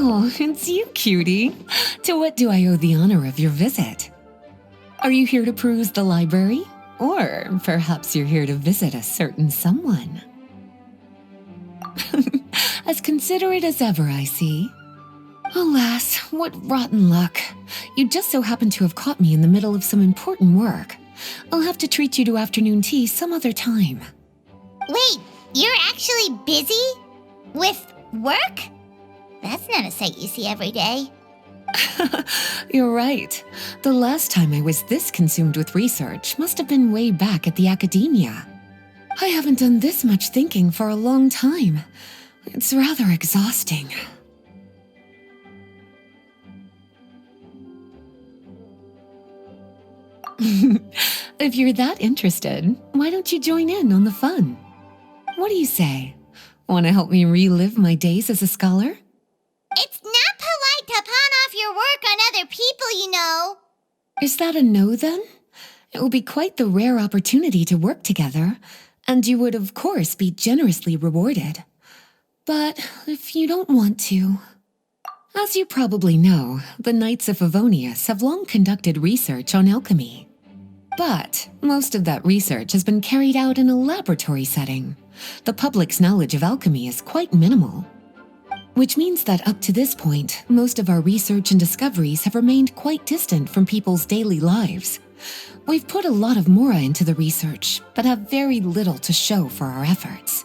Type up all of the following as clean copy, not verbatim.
Oh, it's you, cutie. To what do I owe the honor of your visit? Are you here to peruse the library? Or perhaps you're here to visit a certain someone? As considerate as ever, I see. Alas, what rotten luck. You just so happen to have caught me in the middle of some important work. I'll have to treat you to afternoon tea some other time. Wait, you're actually busy? With work? That's not a sight you see every day. You're right. The last time I was this consumed with research must have been way back at the academia. I haven't done this much thinking for a long time. It's rather exhausting. If you're that interested, why don't you join in on the fun? What do you say? Want to help me relive my days as a scholar? It's not polite to pawn off your work on other people, you know. Is that a no, then? It will be quite the rare opportunity to work together, and you would, of course, be generously rewarded. But if you don't want to... As you probably know, the Knights of Favonius have long conducted research on alchemy. But most of that research has been carried out in a laboratory setting. The public's knowledge of alchemy is quite minimal. Which means that up to this point, most of our research and discoveries have remained quite distant from people's daily lives. We've put a lot of mora into the research, but have very little to show for our efforts.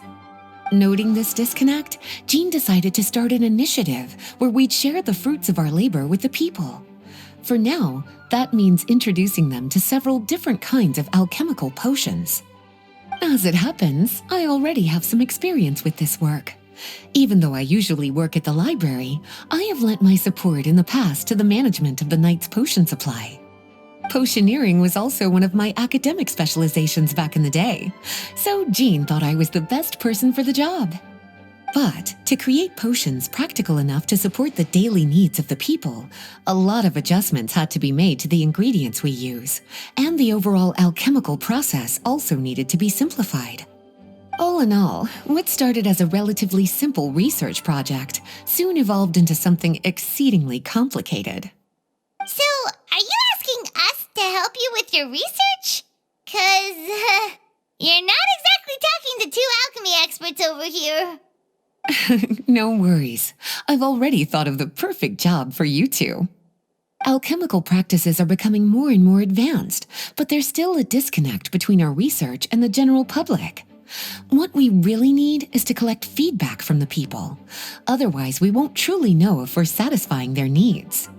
Noting this disconnect, Jean decided to start an initiative where we'd share the fruits of our labor with the people. For now, that means introducing them to several different kinds of alchemical potions. As it happens, I already have some experience with this work. Even though I usually work at the library, I have lent my support in the past to the management of the Knight's potion supply. Potioneering was also one of my academic specializations back in the day, so Jean thought I was the best person for the job. But to create potions practical enough to support the daily needs of the people, a lot of adjustments had to be made to the ingredients we use, and the overall alchemical process also needed to be simplified. All in all, what started as a relatively simple research project soon evolved into something exceedingly complicated. So, are you asking us to help you with your research? 'Cause, you're not exactly talking to two alchemy experts over here. No worries. I've already thought of the perfect job for you two. Alchemical practices are becoming more and more advanced, but there's still a disconnect between our research and the general public. What we really need is to collect feedback from the people. Otherwise, we won't truly know if we're satisfying their needs.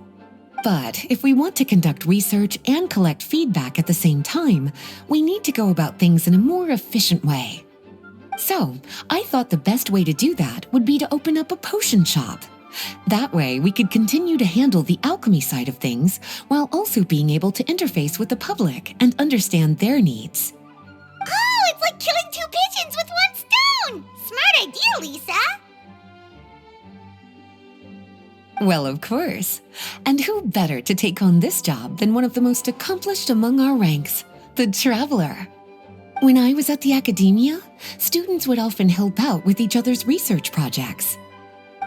But if we want to conduct research and collect feedback at the same time, we need to go about things in a more efficient way. So, I thought the best way to do that would be to open up a potion shop. That way, we could continue to handle the alchemy side of things while also being able to interface with the public and understand their needs. Oh, it's like killing two pigeons with one stone! Smart idea, Lisa! Well, of course. And who better to take on this job than one of the most accomplished among our ranks, the Traveler? When I was at the academia, students would often help out with each other's research projects.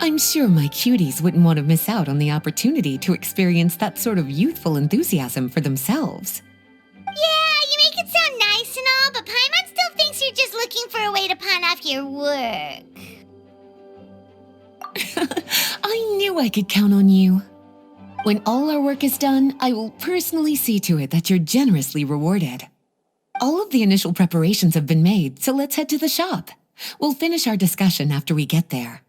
I'm sure my cuties wouldn't want to miss out on the opportunity to experience that sort of youthful enthusiasm for themselves. Yeah, you make it sound nice and all, but Paimon still thinks you're just looking for a way to pawn off your work. I knew I could count on you. When all our work is done, I will personally see to it that you're generously rewarded. All of the initial preparations have been made, so let's head to the shop. We'll finish our discussion after we get there.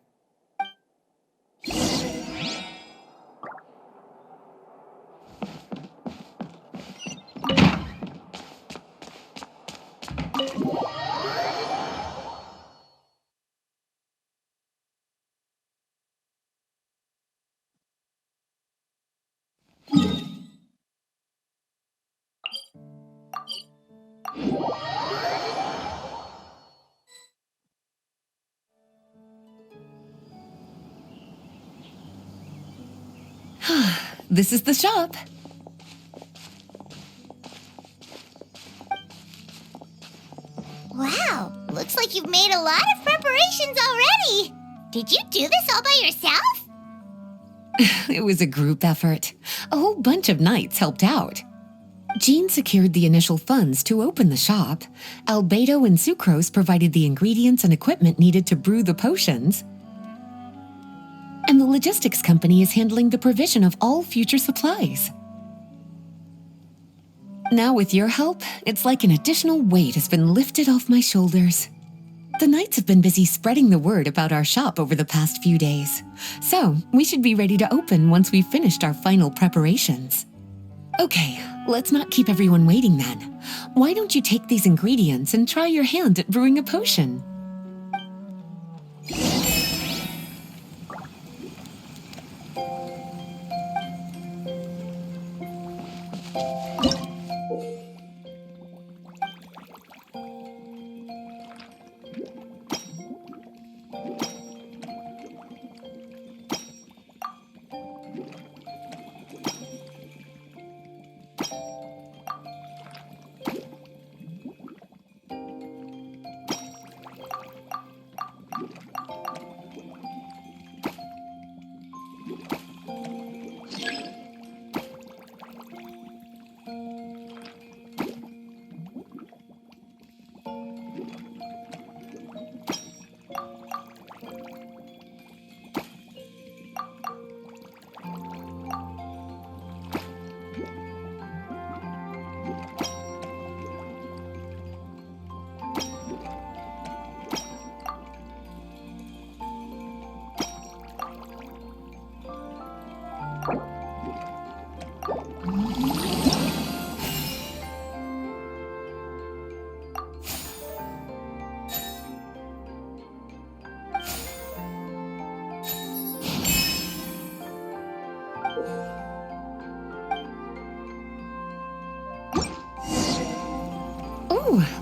This is the shop. Wow, looks like you've made a lot of preparations already. Did you do this all by yourself? It was a group effort. A whole bunch of knights helped out. Jean secured the initial funds to open the shop. Albedo and Sucrose provided the ingredients and equipment needed to brew the potions. And the logistics company is handling the provision of all future supplies. Now with your help, it's like an additional weight has been lifted off my shoulders. The knights have been busy spreading the word about our shop over the past few days. So, we should be ready to open once we've finished our final preparations. Okay, let's not keep everyone waiting then. Why don't you take these ingredients and try your hand at brewing a potion?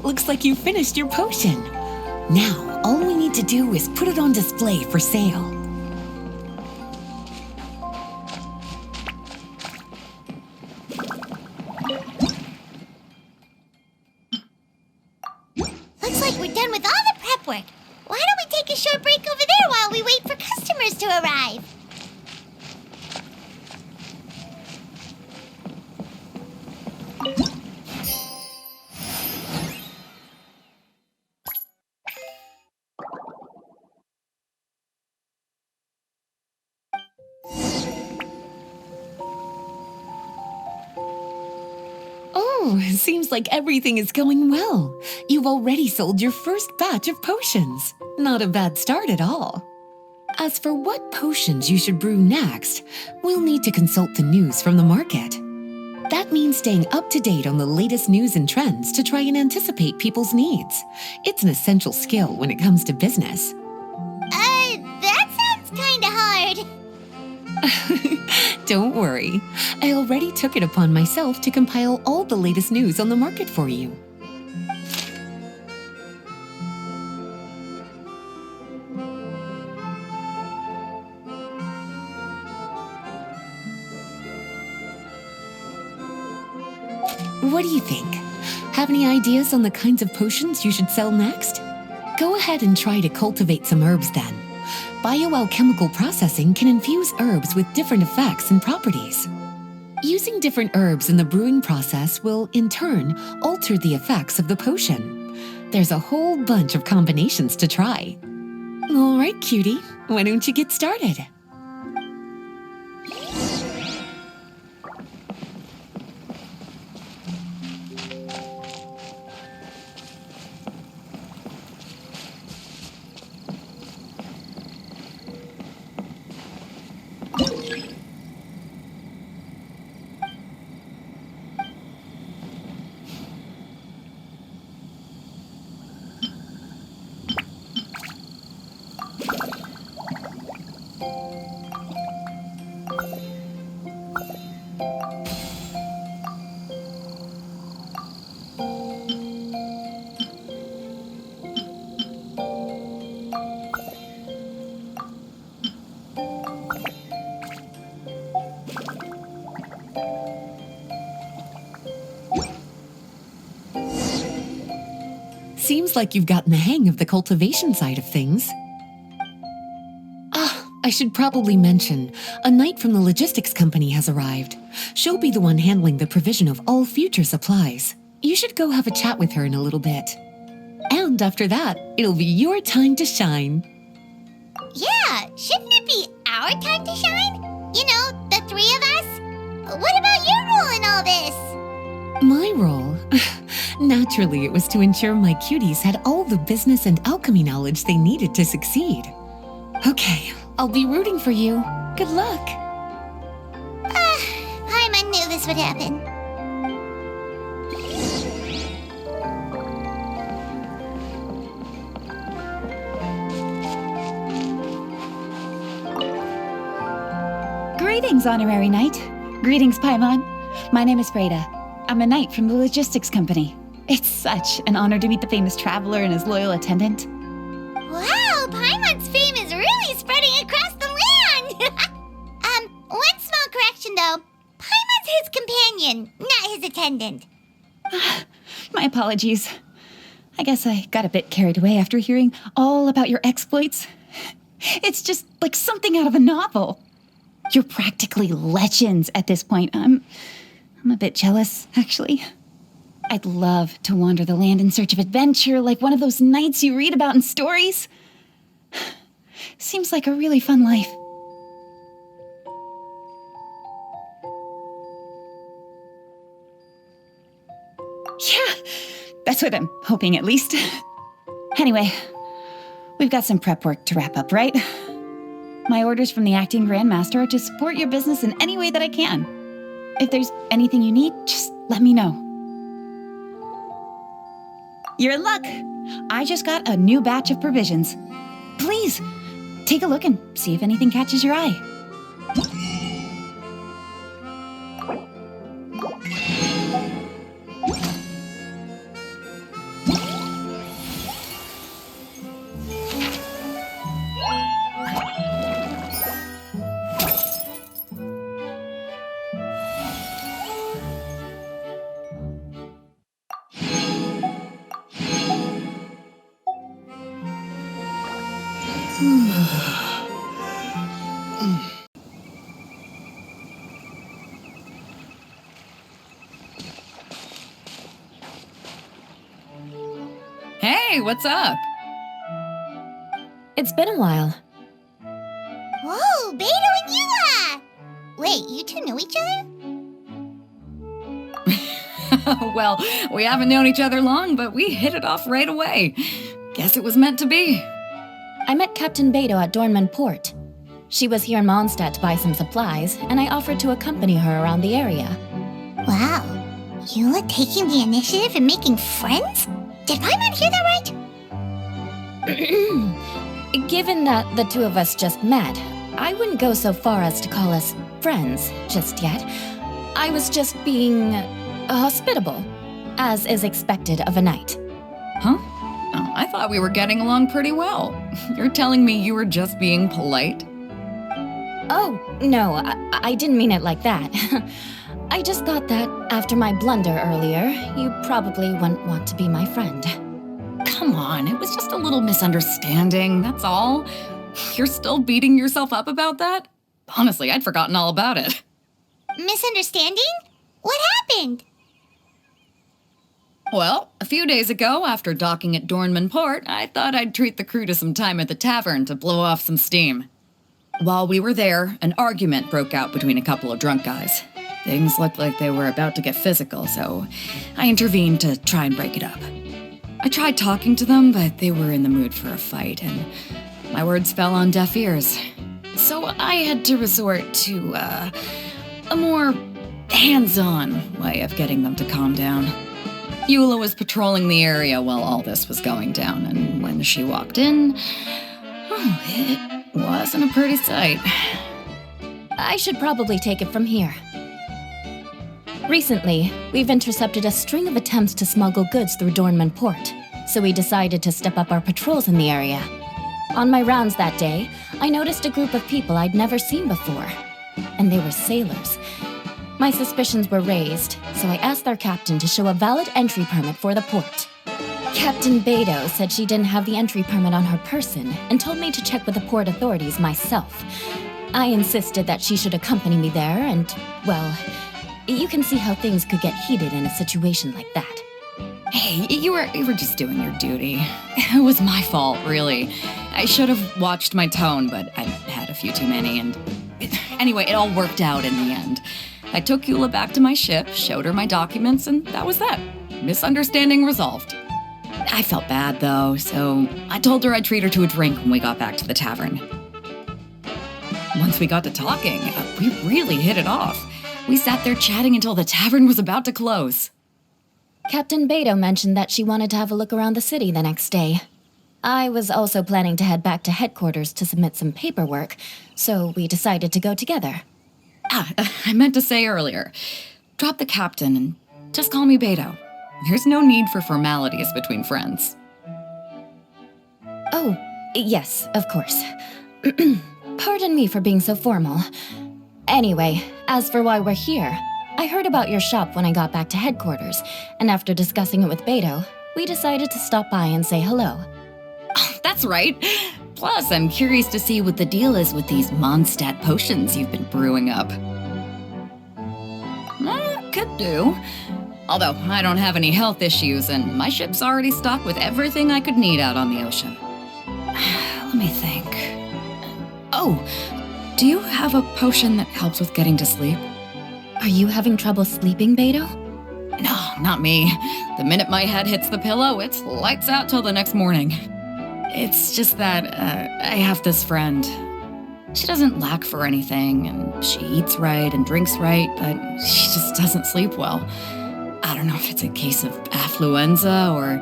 Looks like you finished your potion. Now, all we need to do is put it on display for sale. Looks like we're done with all the prep work. Why don't we take a short break over there while we wait for customers to arrive? Oh, it seems like everything is going well. You've already sold your first batch of potions. Not a bad start at all. As for what potions you should brew next, we'll need to consult the news from the market. That means staying up to date on the latest news and trends to try and anticipate people's needs. It's an essential skill when it comes to business. That sounds kinda hard. Don't worry. I already took it upon myself to compile all the latest news on the market for you. What do you think? Have any ideas on the kinds of potions you should sell next? Go ahead and try to cultivate some herbs then. Bioalchemical processing can infuse herbs with different effects and properties. Using different herbs in the brewing process will, in turn, alter the effects of the potion. There's a whole bunch of combinations to try. All right, cutie, why don't you get started? Seems like you've gotten the hang of the cultivation side of things. I should probably mention, a knight from the logistics company has arrived. She'll be the one handling the provision of all future supplies. You should go have a chat with her in a little bit. And after that, it'll be your time to shine. Yeah, shouldn't it be our time to shine? You know, the three of us? What about your role in all this? My role? Naturally, it was to ensure my cuties had all the business and alchemy knowledge they needed to succeed. Okay, I'll be rooting for you. Good luck. Paimon knew this would happen. Greetings, Honorary Knight. Greetings, Paimon. My name is Freda. I'm a knight from the logistics company. It's such an honor to meet the famous traveler and his loyal attendant. Wow, Paimon's fame is really spreading across the land! One small correction though. Paimon's his companion, not his attendant. My apologies. I guess I got a bit carried away after hearing all about your exploits. It's just like something out of a novel. You're practically legends at this point. I'm a bit jealous, actually. I'd love to wander the land in search of adventure like one of those knights you read about in stories. Seems like a really fun life. Yeah, that's what I'm hoping at least. Anyway, we've got some prep work to wrap up, right? My orders from the acting grandmaster are to support your business in any way that I can. If there's anything you need, just let me know. You're in luck. I just got a new batch of provisions. Please, take a look and see if anything catches your eye. Hey, what's up? It's been a while. Whoa, Beto and Yua! Wait, you two know each other? Well, we haven't known each other long, but we hit it off right away. Guess it was meant to be. I met Captain Beto at Dornman Port. She was here in Mondstadt to buy some supplies, and I offered to accompany her around the area. Wow, Yula taking the initiative and making friends? Did Paimon hear that right? Given that the two of us just met, I wouldn't go so far as to call us friends just yet. I was just being hospitable, as is expected of a knight. Huh? Oh, I thought we were getting along pretty well. You're telling me you were just being polite? Oh, no, I didn't mean it like that. I just thought that after my blunder earlier, you probably wouldn't want to be my friend. Come on, it was just a little misunderstanding, that's all. You're still beating yourself up about that? Honestly, I'd forgotten all about it. Misunderstanding? What happened? Well, a few days ago, after docking at Dornman Port, I thought I'd treat the crew to some time at the tavern to blow off some steam. While we were there, an argument broke out between a couple of drunk guys. Things looked like they were about to get physical, so I intervened to try and break it up. I tried talking to them, but they were in the mood for a fight, and my words fell on deaf ears. So I had to resort to, a more hands-on way of getting them to calm down. Eula was patrolling the area while all this was going down, and when she walked in, oh, it wasn't a pretty sight. I should probably take it from here. Recently, we've intercepted a string of attempts to smuggle goods through Dornman Port, so we decided to step up our patrols in the area. On my rounds that day, I noticed a group of people I'd never seen before, and they were sailors. My suspicions were raised, so I asked our captain to show a valid entry permit for the port. Captain Beto said she didn't have the entry permit on her person and told me to check with the port authorities myself. I insisted that she should accompany me there and, well, you can see how things could get heated in a situation like that. Hey, you were just doing your duty. It was my fault, really. I should have watched my tone, but I had a few too many, and anyway, it all worked out in the end. I took Eula back to my ship, showed her my documents, and that was that. Misunderstanding resolved. I felt bad, though, so I told her I'd treat her to a drink when we got back to the tavern. Once we got to talking, we really hit it off. We sat there chatting until the tavern was about to close. Captain Beto mentioned that she wanted to have a look around the city the next day. I was also planning to head back to headquarters to submit some paperwork, so we decided to go together. I meant to say earlier, drop the captain and just call me Beto. There's no need for formalities between friends. Oh, yes, of course. Pardon me for being so formal. Anyway, as for why we're here, I heard about your shop when I got back to headquarters, and after discussing it with Beto, we decided to stop by and say hello. Oh, that's right. Plus, I'm curious to see what the deal is with these Mondstadt potions you've been brewing up. Could do. Although, I don't have any health issues, and my ship's already stocked with everything I could need out on the ocean. Let me think. Oh, do you have a potion that helps with getting to sleep? Are you having trouble sleeping, Beto? No, not me. The minute my head hits the pillow, it's lights out till the next morning. It's just that I have this friend. She doesn't lack for anything, and she eats right and drinks right, but she just doesn't sleep well. I don't know if it's a case of affluenza or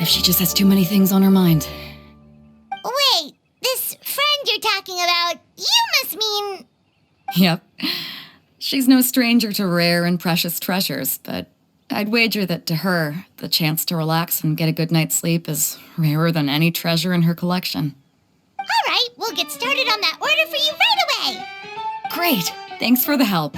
if she just has too many things on her mind. Wait, this friend you're talking about, you must mean... Yep. She's no stranger to rare and precious treasures, but I'd wager that to her, the chance to relax and get a good night's sleep is rarer than any treasure in her collection. All right, we'll get started on that order for you right away. Great! Thanks for the help.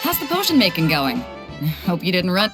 How's the potion making going? Hope you didn't run.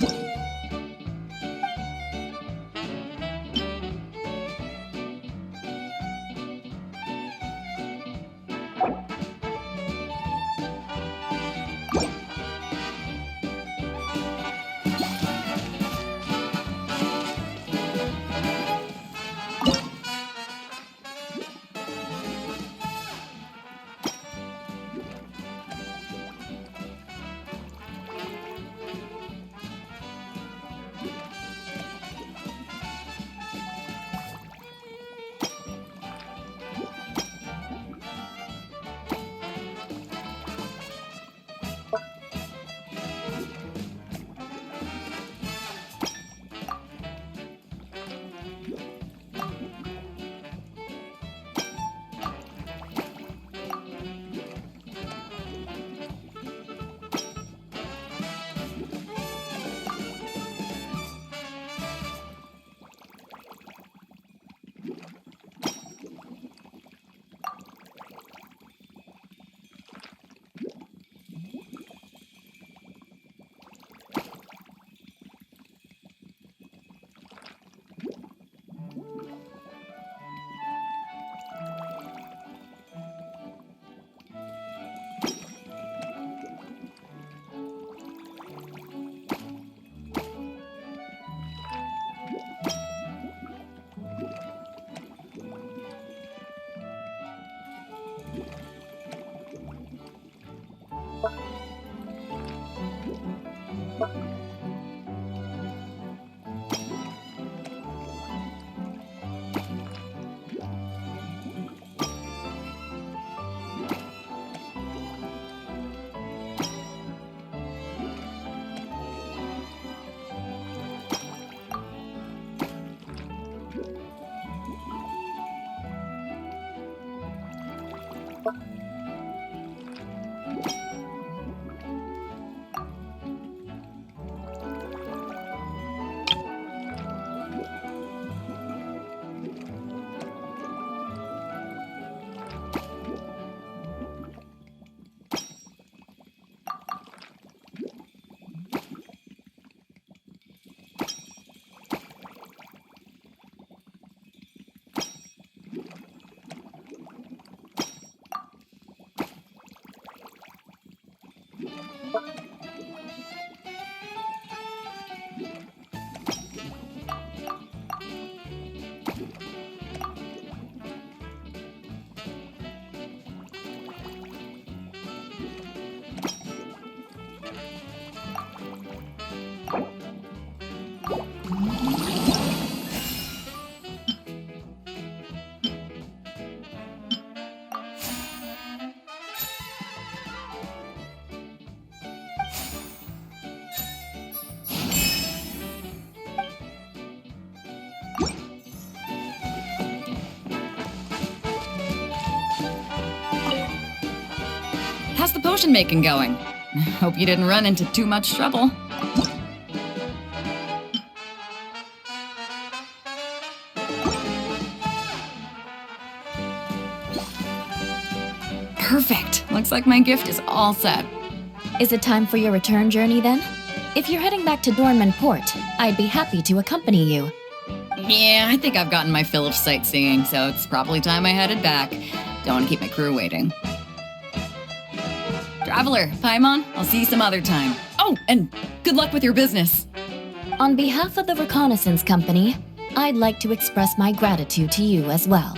How's the potion making going? Hope you didn't run into too much trouble. Perfect. Looks like my gift is all set. Is it time for your return journey then? If you're heading back to Dornman Port, I'd be happy to accompany you. Yeah, I think I've gotten my fill of sightseeing, so it's probably time I headed back. Don't want to keep my crew waiting. Traveler, Paimon, I'll see you some other time. Oh, and good luck with your business. On behalf of the Reconnaissance Company, I'd like to express my gratitude to you as well.